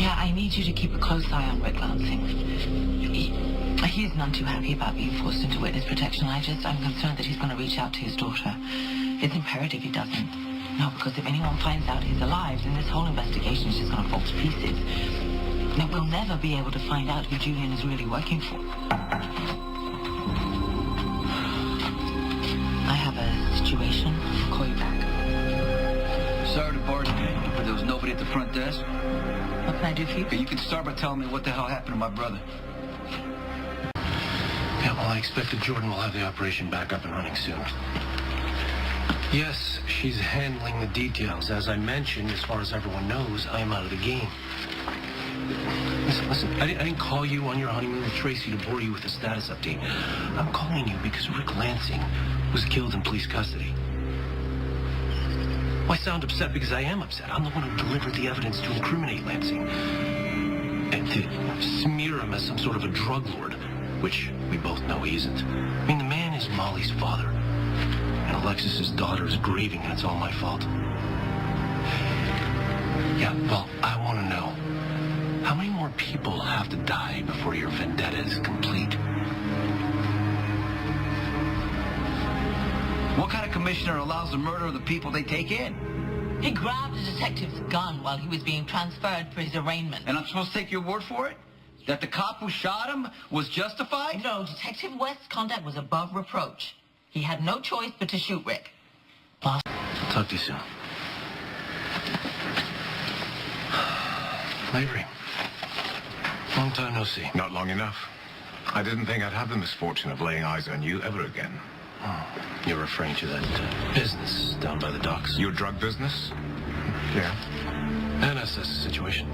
Yeah, I need you to keep a close eye on Rick Lansing. He's none too happy about being forced into witness protection. I'm concerned that he's going to reach out to his daughter. It's imperative he doesn't. No, because if anyone finds out he's alive, then this whole investigation is just going to fall to pieces. Now, we'll never be able to find out who Julian is really working for. I have a situation. I'll call you back. Sorry to barge in, but there was nobody at the front desk. What can I do for you? You can start by telling me what the hell happened to my brother. Yeah, well, I expect that Jordan will have the operation back up and running soon. Yes, she's handling the details. As I mentioned, as far as everyone knows, I am out of the game. Listen, I didn't call you on your honeymoon with Tracy to bore you with a status update. I'm calling you because Rick Lansing was killed in police custody. Well, I sound upset because I am upset. I'm the one who delivered the evidence to incriminate Lansing. And to smear him as some sort of a drug lord, which we both know he isn't. I mean, the man is Molly's father. And Alexis's daughter is grieving, and it's all my fault. Yeah, well, I want to know, how many more people have to die before your vendetta is complete? What kind of commissioner allows the murder of the people they take in? He grabbed a detective's gun while he was being transferred for his arraignment. And I'm supposed to take your word for it? That the cop who shot him was justified? No, Detective West's conduct was above reproach. He had no choice but to shoot Rick. I'll talk to you soon. Avery, long time no see. Not long enough. I didn't think I'd have the misfortune of laying eyes on you ever again. Oh, you're referring to that business down by the docks. Your drug business? Yeah. NSS situation.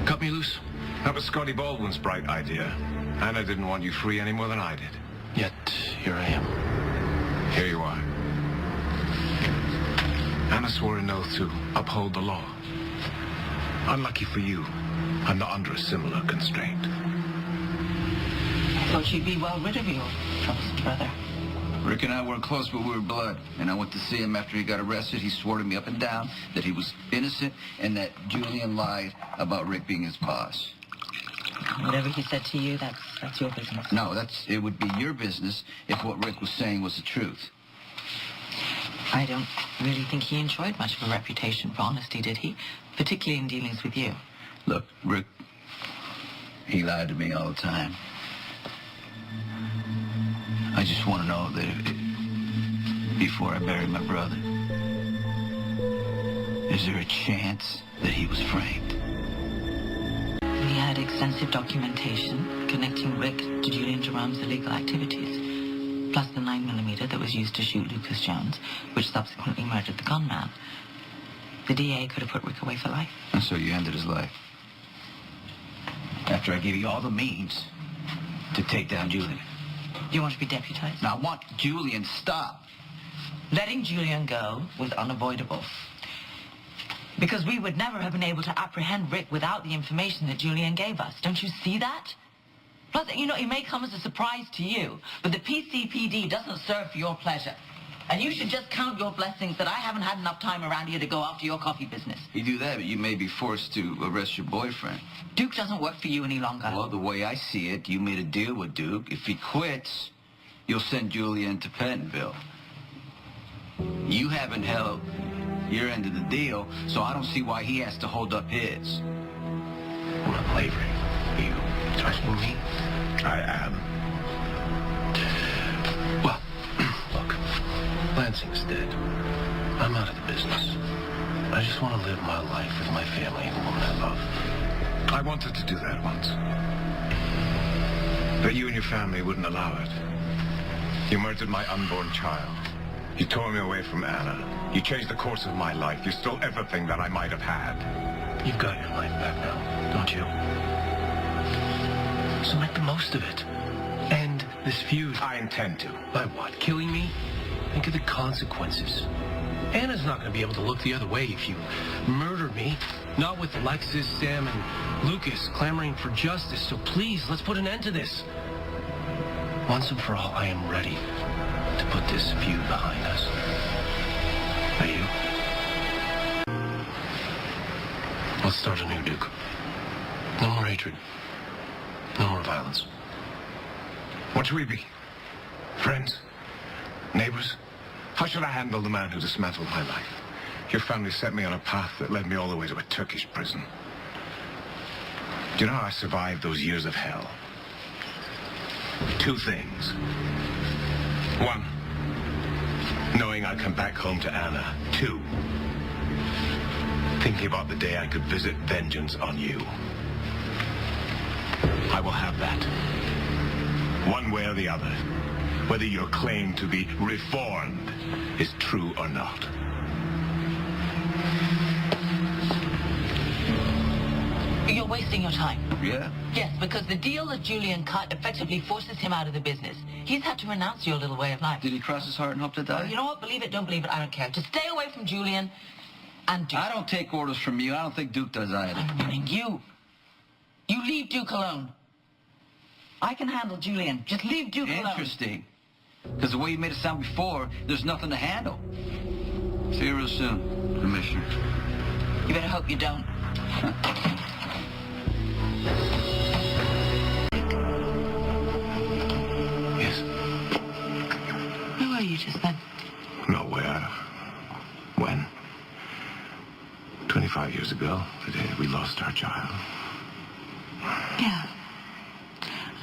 Cut me loose. That was Scotty Baldwin's bright idea. Anna didn't want you free any more than I did. Yet, here I am. Here you are. Anna swore an oath to uphold the law. Unlucky for you, I'm not under a similar constraint. I thought you'd be well rid of your troublesome brother. Rick and I weren't close, but we were blood. And I went to see him after he got arrested. He swore to me up and down that he was innocent and that Julian lied about Rick being his boss. Whatever he said to you, that's your business. No, it would be your business if what Rick was saying was the truth. I don't really think he enjoyed much of a reputation for honesty, did he? Particularly in dealings with you. Look, Rick, he lied to me all the time. I just want to know that before I bury my brother, is there a chance that he was framed? We had extensive documentation connecting Rick to Julian Jerome's illegal activities, plus the 9mm that was used to shoot Lucas Jones, which subsequently murdered the gunman. The DA could have put Rick away for life. And so you ended his life. After I gave you all the means to take down Julian. You want to be deputized? Now I want Julian stopped. Letting Julian go was unavoidable. Because we would never have been able to apprehend Rick without the information that Julian gave us. Don't you see that? Plus, it may come as a surprise to you, but the PCPD doesn't serve for your pleasure. And you should just count your blessings that I haven't had enough time around here to go after your coffee business. You do that, but you may be forced to arrest your boyfriend. Duke doesn't work for you any longer. Well, the way I see it, you made a deal with Duke. If he quits, you'll send Julian to Pentonville. You haven't held your end of the deal, so I don't see why he has to hold up his. Well, Avery, you threatening me? I am. Well, look, Lansing's dead. I'm out of the business. I just want to live my life with my family and the woman I love. I wanted to do that once. But you and your family wouldn't allow it. You murdered my unborn child. You tore me away from Anna. You changed the course of my life. You stole everything that I might have had. You've got your life back now, don't you? So make the most of it. End this feud. I intend to. By what? Killing me? Think of the consequences. Anna's not going to be able to look the other way if you murder me. Not with Alexis, Sam, and Lucas clamoring for justice. So please, let's put an end to this. Once and for all, I am ready to put this feud behind us. Are you? Let's start anew, Duke. hatred. No more violence. What should we be? Friends? Neighbors? How should I handle the man who dismantled my life? Your family set me on a path that led me all the way to a Turkish prison. Do you know how I survived those years of hell? 2 things. 1, knowing I'd come back home to Anna. 2, thinking about the day I could visit vengeance on you. I will have that. One way or the other. Whether your claim to be reformed is true or not. You're wasting your time. Yeah? Yes, because the deal that Julian cut effectively forces him out of the business. He's had to renounce your little way of life. Did he cross his heart and hope to die? You know what? Believe it, don't believe it, I don't care. Just stay away from Julian and Duke. I don't take orders from you. I don't think Duke does either. I'm warning you. You leave Duke alone. I can handle Julian. Just leave Duke alone. Interesting. Because the way you made it sound before, there's nothing to handle. See you real soon, Commissioner. You better hope you don't. Yes? Where were you just then? Nowhere. When? 25 years ago, the day we lost our child. Yeah.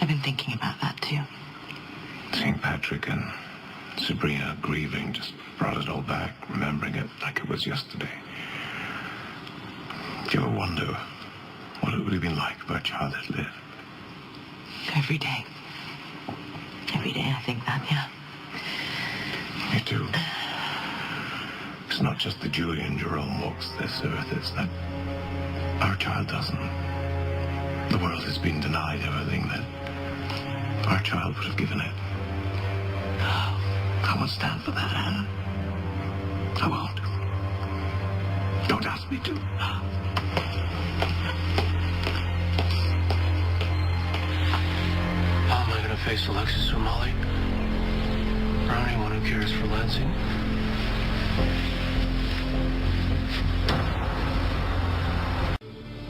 I've been thinking about that too. St. Patrick and Sabrina grieving just brought it all back, remembering it like it was yesterday. Do you ever wonder what it would have been like if our child had lived? Every day. Every day I think that, yeah. Me too. It's not just that Julian Jerome walks this earth, it's that our child doesn't. The world has been denied everything that our child would have given it. I won't stand for that, Anna. I won't. Don't ask me to. How am I going to face Alexis or Molly? Or anyone who cares for Lansing?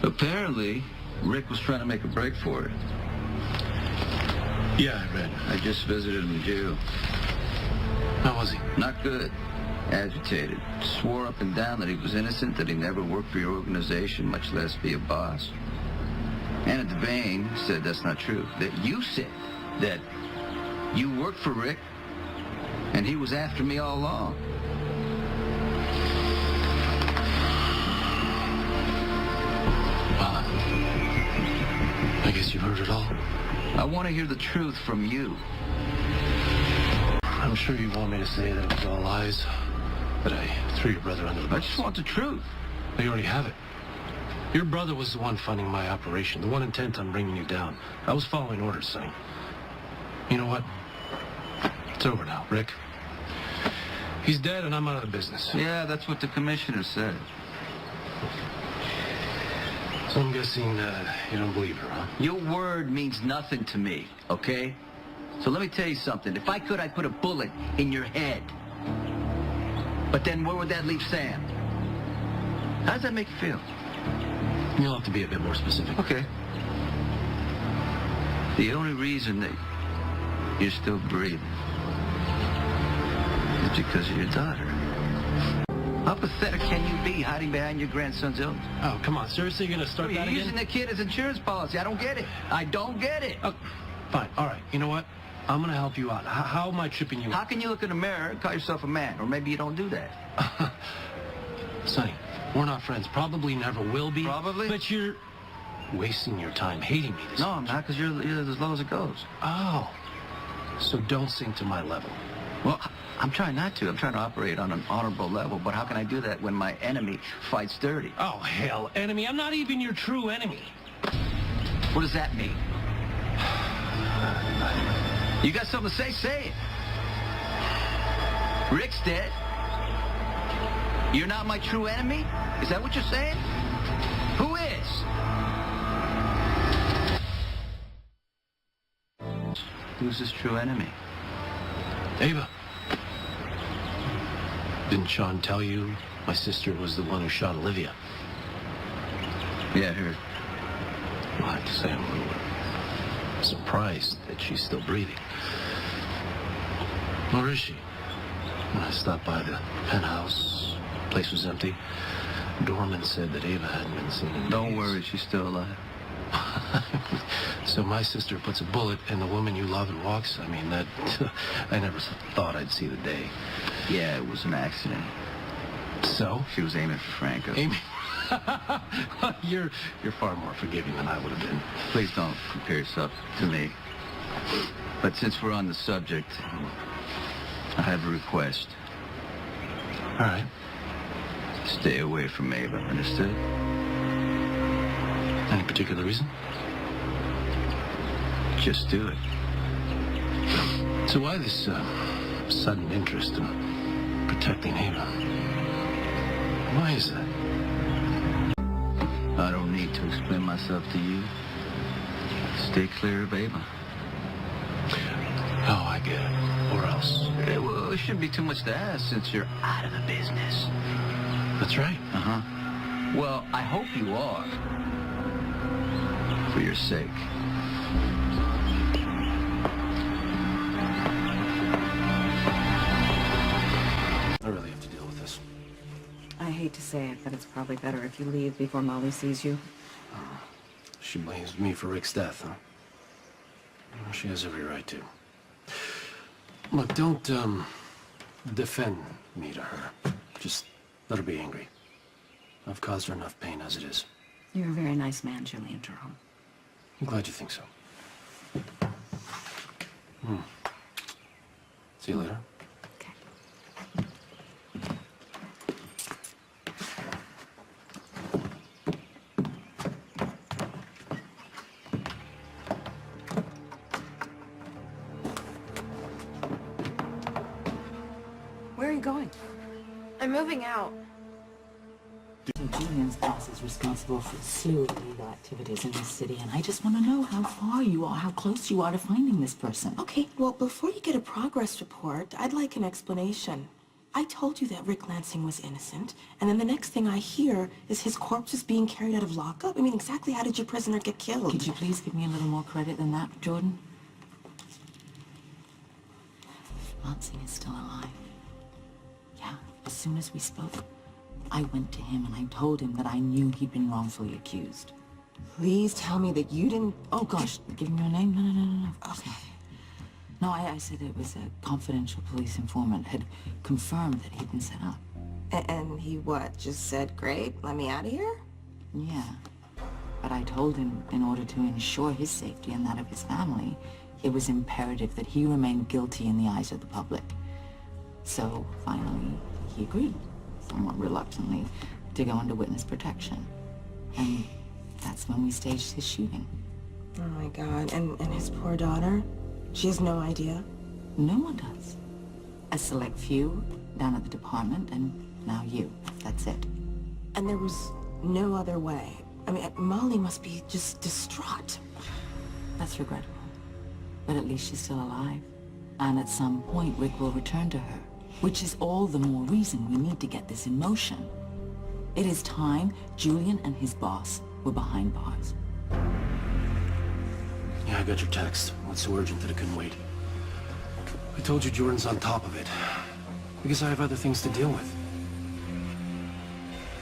Apparently, Rick was trying to make a break for it. Yeah, I read. I just visited him in jail. How was he? Not good. Agitated. Swore up and down that he was innocent, that he never worked for your organization, much less be a boss. Anna Devane said that's not true. That you said that you worked for Rick, and he was after me all along. Well, I guess you've heard it all. I want to hear the truth from you. I'm sure you want me to say that it was all lies, that I threw your brother under the I bus. just want the truth. You already have it. Your brother was the one funding my operation, the one intent on bringing you down. I was following orders, Sonny. You know what? It's over now, Rick. He's dead and I'm out of the business. Yeah, that's what the commissioner said. So I'm guessing you don't believe her, huh? Your word means nothing to me, okay? So let me tell you something. If I could, I'd put a bullet in your head. But then where would that leave Sam? How does that make you feel? You'll have to be a bit more specific. Okay. The only reason that you're still breathing is because of your daughter. How pathetic can you be hiding behind your grandson's illness? Oh, come on. Seriously, you're going to start You're that again? using the kid as insurance policy. I don't get it. I don't get it. Oh, fine. All right. You know what? I'm going to help you out. How am I tripping you How up? can you look in the mirror and call yourself a man? Or maybe you don't do that. Sonny, we're not friends. Probably never will be. Probably? But you're wasting your time hating me this No, I'm much. not, because you're as low as it goes. Oh. So don't sink to my level. Well, I'm trying not to. I'm trying to operate on an honorable level, but how can I do that when my enemy fights dirty? Oh, hell, enemy. I'm not even your true enemy. What does that mean? You got something to say? Say it. Rick's dead. You're not my true enemy? Is that what you're saying? Who is? Who's his true enemy? Ava. Didn't Sean tell you my sister was the one who shot Olivia? Yeah, I heard. Well, to say I'm a little surprised that she's still breathing. Where is she? When I stopped by the penthouse, the place was empty. Doorman said that Ava hadn't been seen in Don't days. worry, she's still alive. So my sister puts a bullet in the woman you love and walks? I mean, that... I never thought I'd see the day. Yeah, it was an accident. So? She was aiming for Franco. Amy... You're far more forgiving than I would have been. Please don't compare yourself to me. But since we're on the subject, I have a request. All right. Stay away from Ava, understood? Any particular reason? Just do it. So why this sudden interest in protecting Ava? Why is that? I don't need to explain myself to you. Stay clear of Ava. Oh, I get it. Or else. Well, it shouldn't be too much to ask since you're out of the business. That's right. Uh-huh. Well, I hope you are. For your sake. I really have to deal with this. I hate to say it, but it's probably better if you leave before Molly sees you. She blames me for Rick's death, huh? Well, she has every right to. Look, don't, defend me to her. Just let her be angry. I've caused her enough pain as it is. You're a very nice man, Julian Jerome. I'm glad you think so. See you later. Okay. Where are you going? I'm moving out. Julian's boss is responsible for a slew of illegal activities in this city, and I just want to know how far you are, how close you are to finding this person. Okay, well, before you get a progress report, I'd like an explanation. I told you that Rick Lansing was innocent, and then the next thing I hear is his corpse is being carried out of lockup. I mean, exactly how did your prisoner get killed? Could you please give me a little more credit than that, Jordan? Lansing is still alive. Yeah, as soon as we spoke, I went to him and I told him that I knew he'd been wrongfully accused. Please tell me that you didn't... Oh, gosh, give him your name? No, of course Okay. not. No, I said it was a confidential police informant had confirmed that he'd been set up. And he what, just said, great, let me out of here? Yeah, but I told him in order to ensure his safety and that of his family, it was imperative that he remain guilty in the eyes of the public. So, finally, he agreed, somewhat reluctantly, to go under witness protection. And that's when we staged his shooting. Oh my God, and his poor daughter? She has no idea? No one does. A select few down at the department, and now you. That's it. And there was no other way. I mean, Molly must be just distraught. That's regrettable. But at least she's still alive. And at some point, Rick will return to her. Which is all the more reason we need to get this in motion. It is time Julian and his boss were behind bars. Yeah, I got your text. What's so urgent that it couldn't wait? I told you Jordan's on top of it. Because I have other things to deal with.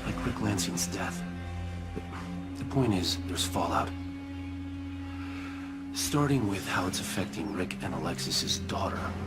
Like Rick Lansing's death. The point is, there's fallout. Starting with how it's affecting Rick and Alexis's daughter.